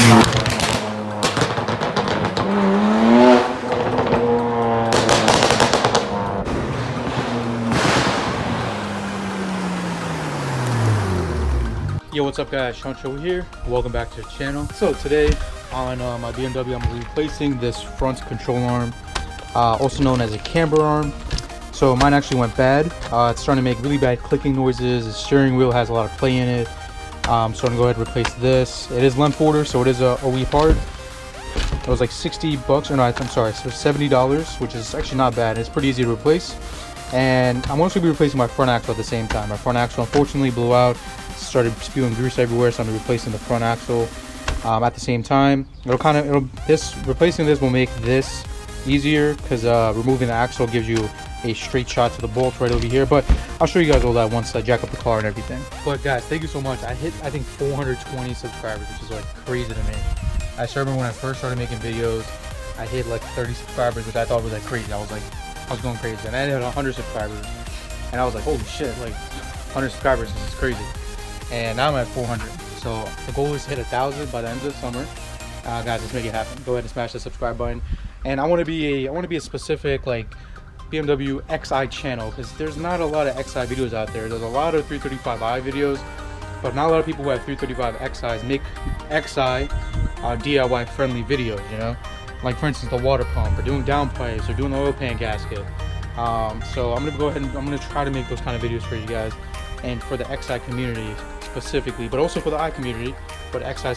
Yo, what's up guys, Sean Show here. Welcome back to the channel. So today on my BMW, I'm replacing this front control arm, also known as a camber arm. So mine actually went bad. It's starting to make really bad clicking noises. The steering wheel has a lot of play in it. So I'm gonna go ahead and replace this. It is limp order, so it is a OE part. It was like 60 bucks, or no, I'm sorry, so $70, which is actually not bad. It's pretty easy to replace. And I'm also gonna be replacing my front axle at the same time. My front axle unfortunately blew out, started spewing grease everywhere, so I'm replacing the front axle at the same time. Replacing this will make this easier because removing the axle gives you a straight shot to the bolts right over here. But I'll show you guys all that once I jack up the car and everything. But guys, thank you so much. I hit, I think, 420 subscribers, which is like crazy to me. I remember when I first started making videos, I hit like 30 subscribers, which I thought was like crazy. I was going crazy, and I hit 100 subscribers, and I was like, holy shit, like 100 subscribers, this is crazy. And now I'm at 400. So the goal is to hit 1,000 by the end of the summer. Guys, let's make it happen. Go ahead and smash the subscribe button. And I want to be a specific like BMW XI channel, because there's not a lot of XI videos out there. There's a lot of 335i videos, but not a lot of people who have 335 XIs make XI DIY friendly videos, you know, like for instance the water pump, or doing downpipes, or doing the oil pan gasket. So I'm gonna go ahead and I'm gonna try to make those kind of videos for you guys, and for the XI community specifically, but also for the I community, but XI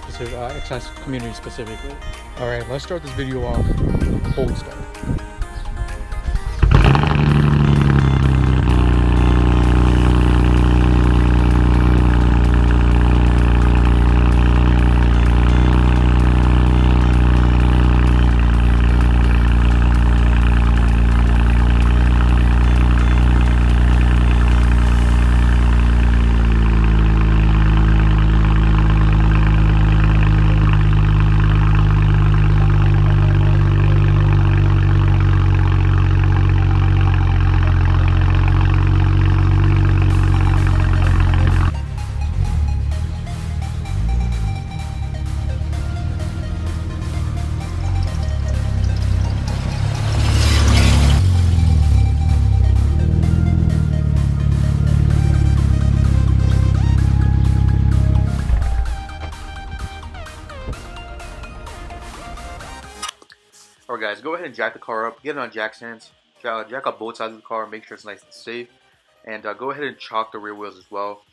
community specifically. All right, let's start this video off with a cold start. Alright guys, go ahead and jack the car up, get it on jack stands, jack up both sides of the car, make sure it's nice and safe, and go ahead and chalk the rear wheels as well.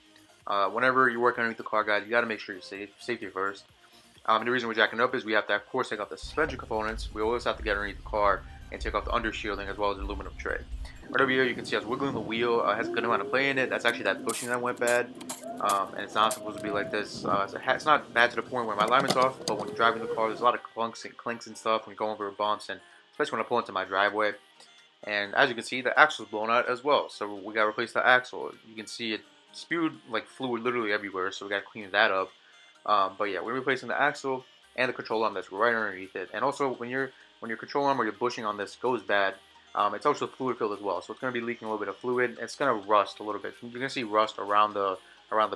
Whenever you're working underneath the car, guys, you got to make sure you're safe, safety first. And the reason we're jacking up is we have to, of course, take off the suspension components. We always have to get underneath the car and take off the under shielding as well as the aluminum tray. Right over here, you can see I was wiggling the wheel. It has a good amount of play in it. That's actually that bushing that went bad, and it's not supposed to be like this. It's not bad to the point where my alignment's off, but when you're driving the car, there's a lot of clunks and clinks and stuff when you go over bumps, and especially when I pull into my driveway. And as you can see, the axle's blown out as well, so we got to replace the axle. You can see it spewed like fluid literally everywhere, so we got to clean that up. But yeah, we're replacing the axle and the control arm that's right underneath it. And also, when your control arm or your bushing on this goes bad, it's also fluid filled as well, so it's going to be leaking a little bit of fluid. It's going to rust a little bit. You're going to see rust around the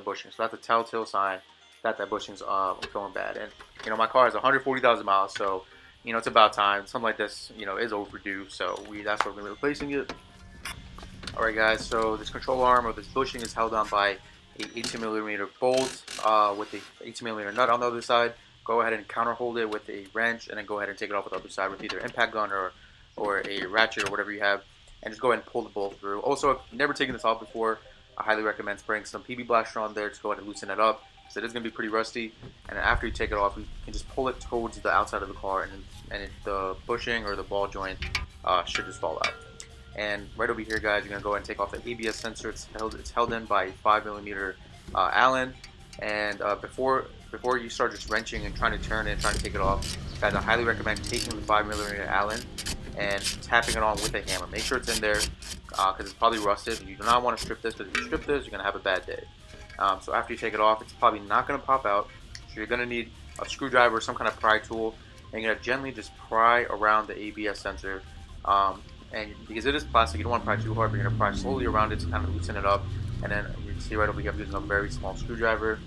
bushing, so that's a telltale sign that bushing's going bad. And you know, my car has 140,000 miles, so you know it's about time. Something like this, you know, is overdue. So that's why we're going to be replacing it. All right, guys. So this control arm or this bushing is held on by a 18mm bolt with a 18mm nut on the other side. Go ahead and counter hold it with a wrench, and then go ahead and take it off with the other side with either an impact gun or a ratchet or whatever you have, and just go ahead and pull the bolt through. Also, if you've never taken this off before, I highly recommend spraying some PB Blaster on there to go ahead and loosen it up, because it is going to be pretty rusty. And then after you take it off, you can just pull it towards the outside of the car, and the bushing or the ball joint should just fall out. And right over here, guys, you're going to go ahead and take off the ABS sensor. It's held in by a 5mm Allen. And before you start just wrenching and trying to turn it and trying to take it off, guys, I highly recommend taking the 5mm Allen and tapping it on with a hammer. Make sure it's in there because it's probably rusted. You do not want to strip this, because if you strip this, you're going to have a bad day. So after you take it off, it's probably not going to pop out. So you're going to need a screwdriver or some kind of pry tool, and you're going to gently just pry around the ABS sensor. And because it is plastic, you don't want to pry too hard, but you're going to pry slowly around it to kind of loosen it up. And then you can see right over here, I'm using a very small screwdriver.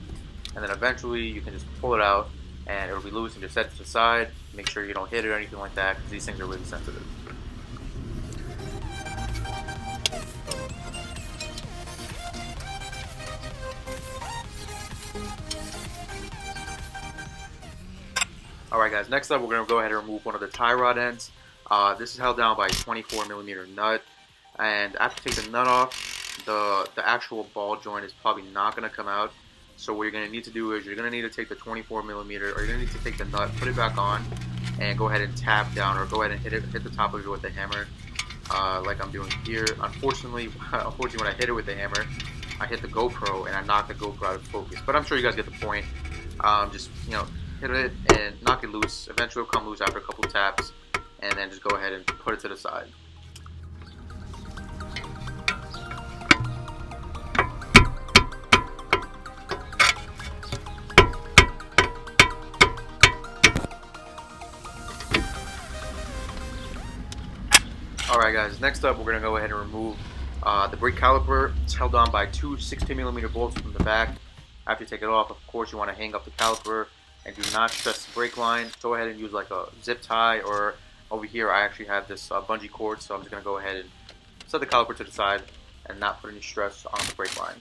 And then eventually you can just pull it out, and it'll be loose, and just set it to the side. Make sure you don't hit it or anything like that, because these things are really sensitive. Alright guys, next up we're going to go ahead and remove one of the tie rod ends. This is held down by a 24mm nut, and after you take the nut off, the actual ball joint is probably not going to come out. So what you're going to need to do is you're going to need to take the 24mm, or you're going to need to take the nut, put it back on, and go ahead and tap down, or go ahead and hit the top of it with a hammer, like I'm doing here. Unfortunately when I hit it with the hammer, I hit the GoPro and I knocked the GoPro out of focus. But I'm sure you guys get the point. Just, you know, hit it and knock it loose. Eventually it'll come loose after a couple taps, and then just go ahead and put it to the side. Alright guys, next up we're going to go ahead and remove the brake caliper. It's held on by two 16mm bolts from the back. After you take it off, of course you want to hang up the caliper and do not stress the brake line. Go ahead and use like a zip tie, or over here I actually have this bungee cord, so I'm just going to go ahead and set the caliper to the side and not put any stress on the brake line.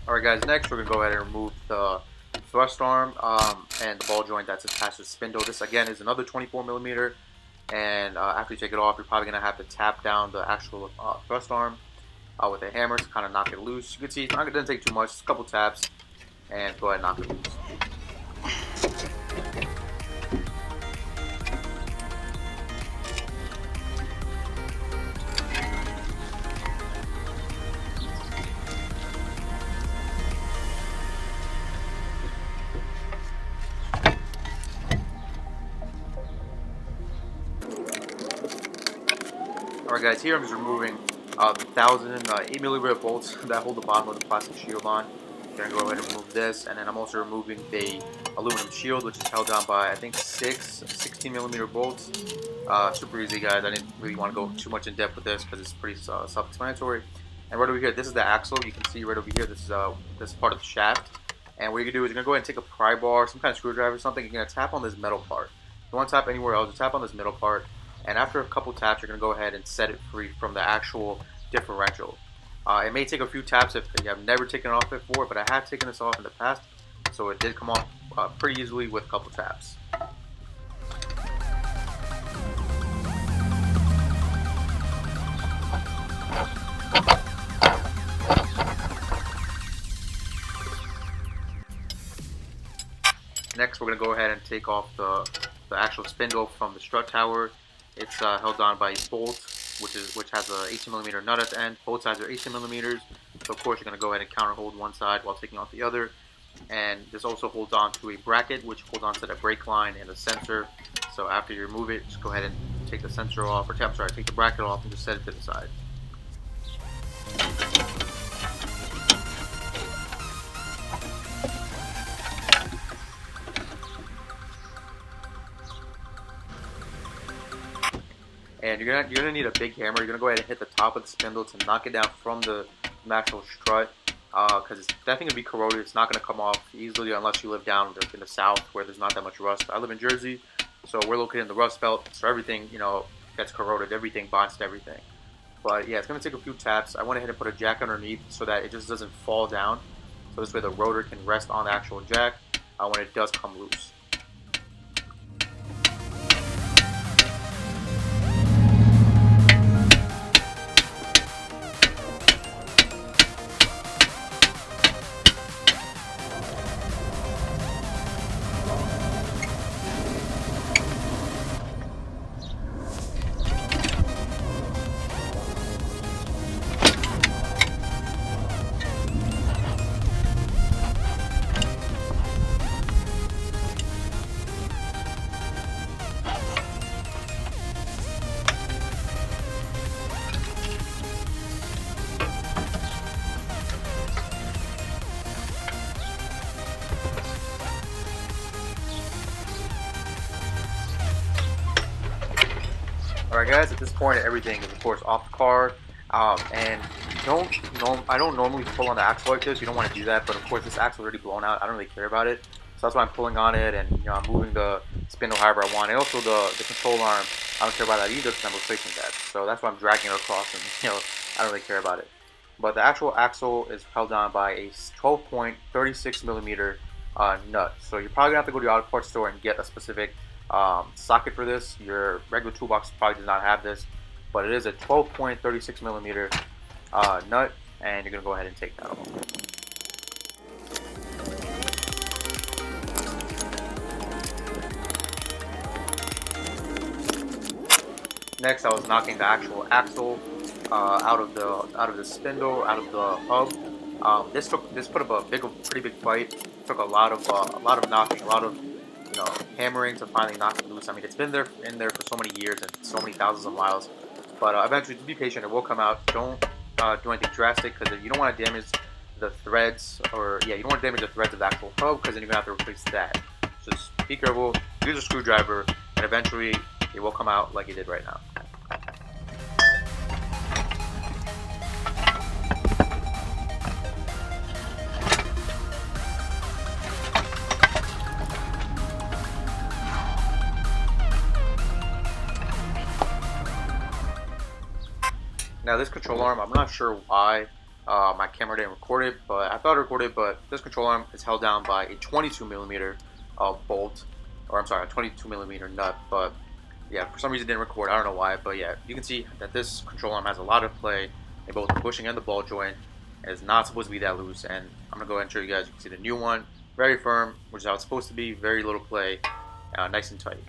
Alright guys, next we're going to go ahead and remove the thrust arm and the ball joint that's attached to the spindle. This again is another 24mm, and after you take it off, you're probably going to have to tap down the actual thrust arm with a hammer to kind of knock it loose. You can see it doesn't take too much, just a couple taps, and go ahead and knock it loose. Alright guys, here I'm just removing the 8mm bolts that hold the bottom of the plastic shield on. I'm going to go ahead and remove this, and then I'm also removing the aluminum shield, which is held down by I think 16mm bolts. Super easy guys, I didn't really want to go too much in depth with this because it's pretty self-explanatory. And right over here, this is the axle. You can see right over here, this is part of the shaft. And what you're going to do is you're going to go ahead and take a pry bar, some kind of screwdriver or something. You're going to tap on this metal part. You don't want to tap anywhere else, just tap on this middle part. And after a couple taps, you're going to go ahead and set it free from the actual differential. It may take a few taps if you have never taken it off before, but I have taken this off in the past, so it did come off pretty easily with a couple taps. Next, we're going to go ahead and take off the actual spindle from the strut tower. It's held on by a bolt, which has a 18mm nut at the end. Both sides are 18mm, so of course you're going to go ahead and counter hold one side while taking off the other. And this also holds on to a bracket, which holds on to the brake line and the sensor. So after you remove it, just go ahead and take the sensor off, or take the bracket off and just set it to the side. And you're gonna need a big hammer. You're gonna go ahead and hit the top of the spindle to knock it down from the actual strut, because it's definitely gonna be corroded. It's not gonna come off easily unless you live down in the south where there's not that much rust. I live in Jersey, so we're located in the Rust Belt, so everything gets corroded. Everything bonds to everything. But yeah, it's gonna take a few taps. I went ahead and put a jack underneath so that it just doesn't fall down. So this way the rotor can rest on the actual jack. when it does come loose. Alright guys, at this point everything is of course off the car, and I don't normally pull on the axle like this. You don't want to do that, but of course this axle is already blown out. I don't really care about it, so that's why I'm pulling on it, and I'm moving the spindle however I want, and also the control arm. I don't care about that either because I'm replacing that, so that's why I'm dragging it across, and I don't really care about it. But the actual axle is held down by a 12.36 millimeter nut, so you're probably gonna have to go to the auto parts store and get a specific socket for this. Your regular toolbox probably does not have this, but it is a 12.36 millimeter nut, and you're going to go ahead and take that off. Next, I was knocking the actual axle out of the spindle, out of the hub. This put up a pretty big fight. It took a lot of knocking, a lot of hammering to finally knock it loose. I mean, it's been in there for so many years and so many thousands of miles. But eventually, be patient. It will come out. Don't do anything drastic because you don't want to damage the threads, you don't want to damage the threads of the actual hub because then you're gonna have to replace that. Just be careful. Use a screwdriver, and eventually it will come out like it did right now. Now this control arm, I'm not sure why my camera didn't record it, but I thought it recorded. But this control arm is held down by a 22 millimeter bolt, or I'm sorry, a 22 millimeter nut. But yeah, for some reason it didn't record. I don't know why, but yeah, you can see that this control arm has a lot of play in both the bushing and the ball joint. It's not supposed to be that loose, and I'm gonna go ahead and show you guys. You can see the new one, very firm, which is how it's supposed to be. Very little play, nice and tight.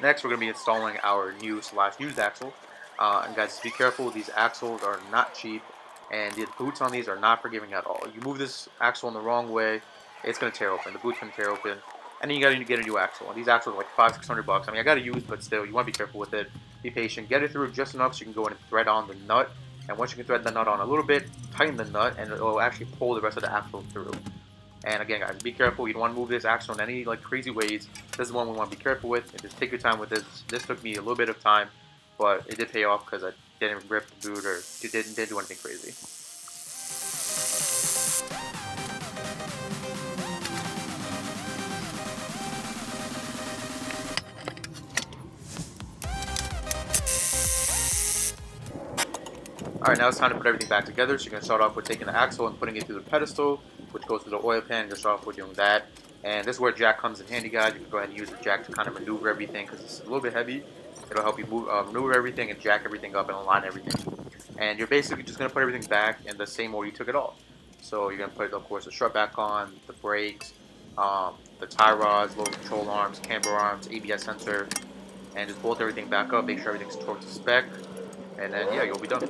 Next, we're going to be installing our new / used axle. And guys, be careful. These axles are not cheap, and the boots on these are not forgiving at all. You move this axle in the wrong way, it's going to tear open. The boot's going to tear open, and then you got to get a new axle. And these axles are like $500-600. I mean, I got to use, but still, you want to be careful with it. Be patient. Get it through just enough so you can go in and thread on the nut. And once you can thread the nut on a little bit, tighten the nut, and it will actually pull the rest of the axle through. And again, guys, be careful. You don't want to move this axle in any crazy ways. This is one we want to be careful with. And just take your time with this. This took me a little bit of time, but it did pay off because I didn't rip the boot or didn't do anything crazy. Alright, now it's time to put everything back together. So you're going to start off with taking the axle and putting it through the pedestal, which goes through the oil pan. You're going to start off with doing that. And this is where jack comes in handy, guys. You can go ahead and use the jack to kind of maneuver everything because it's a little bit heavy. It'll help you maneuver everything and jack everything up and align everything. And you're basically just going to put everything back in the same order you took it off. So you're going to put, of course, the strut back on, the brakes, the tie rods, lower control arms, camber arms, ABS sensor, and just bolt everything back up. Make sure everything's torqued to spec. And then, yeah, you'll be done.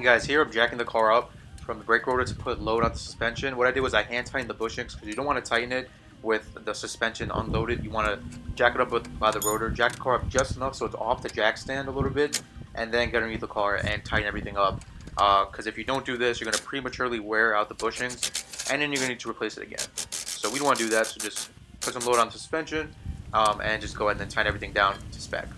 guys, here I'm jacking the car up from the brake rotor to put load on the suspension. What I did was I hand tightened the bushings because you don't want to tighten it with the suspension unloaded. You want to jack it up by the rotor, jack the car up just enough so it's off the jack stand a little bit, and then get underneath the car and tighten everything up. Because if you don't do this, you're going to prematurely wear out the bushings, and then you're going to need to replace it again. So we don't want to do that, so just put some load on the suspension, and just go ahead and tighten everything down to spec.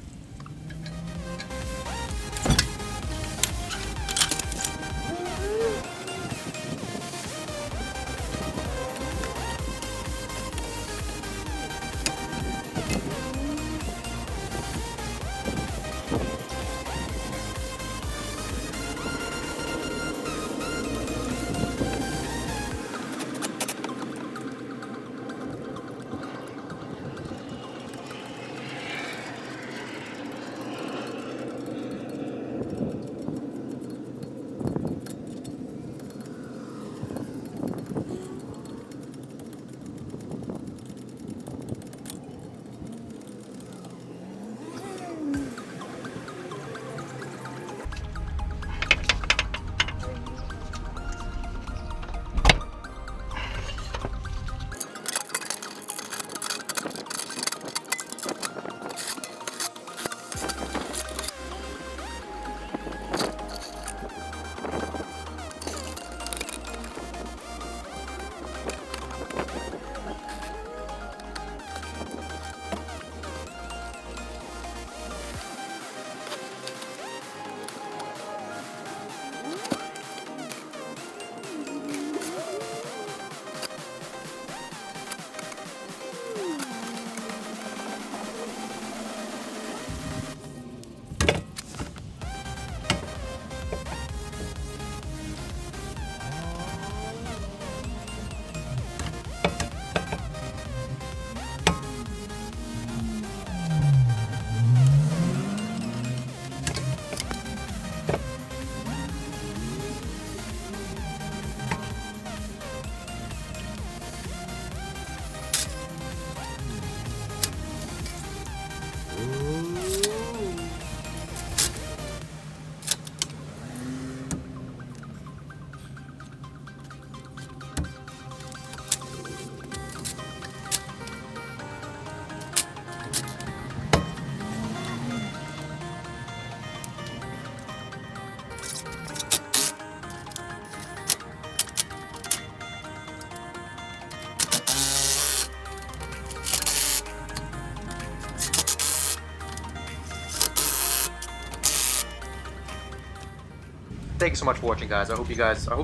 Thank you so much for watching, guys. I hope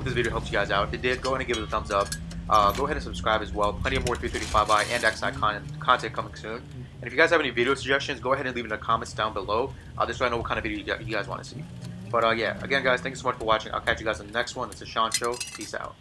this video helps you guys out. If it did, go ahead and give it a thumbs up. Go ahead and subscribe as well. Plenty of more 335i and XI content coming soon. And if you guys have any video suggestions, go ahead and leave in the comments down below. This way I know what kind of video you guys want to see. But yeah, again, guys, thank you so much for watching. I'll catch you guys in the next one. It's a Sean Show. Peace out.